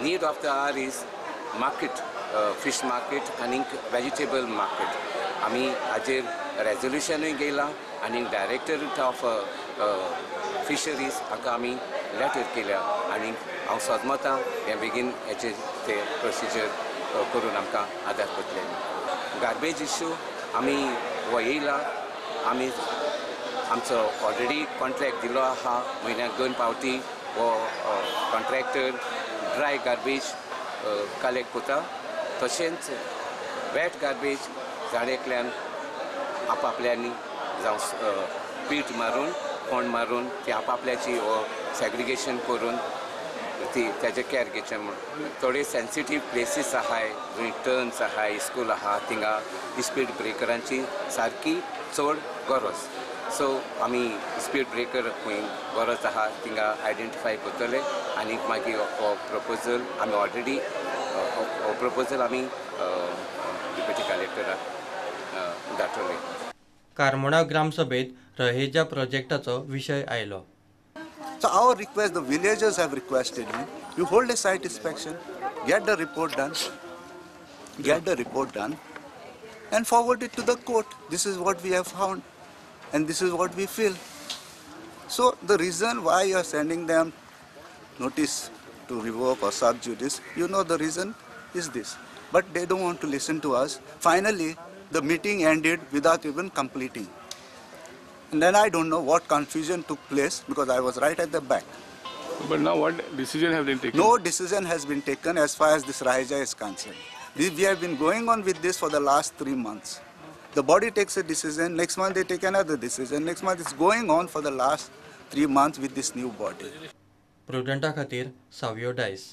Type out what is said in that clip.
need of the hour is market, fish market and vegetable market. आमी हाजेर रेजोल्यूशनूय गेला आणि डायरेक्टर ऑफ फिशरीज हाका आमी लेटर केल्या आणि हांव सोजमतां हे बेगीन हेचे ते प्रोसिजर करून आमकां आदार करतले. गार्बेज इश्यू आमी हो येयला, आमी आमचो ऑलरेडी कॉन्ट्रॅक्ट दिलो आहा, म्हयन्याक 2 फावटी हो कॉन्ट्रॅक्टर ड्राय गार्बेज कलेक्ट करता. तशेंच वेट गार्बेज झाडांतल्यान आपापल्यांनी जावं पीठ मारून कोण मारून ती आपापल्याची सेग्रिगेशन करून ती त्याचे कॅर घेवचें म्हूण. थोडे सेन्सिटीव प्लेसीस आहाय, जंय टर्न्स आहाय, स्कूल आहा, थिंगा स्पीड ब्रेकरांची सारकी चड गरज. सो आमी स्पीड ब्रेकर खंय गरज आहा थिंगा आयडेंटिफाय करतले आनी मागीर हो प्रपोजल आमी ऑलरेडी हो प्रपोजल आमी डिप्युटी कलेक्टराक धाडटले. कारमोणा ग्रामसभेत रहेजा प्रोजेक्टाचो विशय आयलो. So our request, the villagers have requested me, you hold a site inspection, get the report done, and forward it to the court. This is what we have found, and this is what we feel. So the reason why you are sending them notice to revoke or sub judice, you know the reason is this. But they don't want to listen to us. Finally, the meeting ended without even completing. And then I don't know what confusion took place because I was right at the back. But now what decision have been taken? No decision has been taken as far as this Raija is concerned. We have been going on with this for the last 3 months. The body takes a decision, next month they take another decision, next month it's going on for the last 3 months with this new body. प्रुडंटा खातीर सावयो डायस.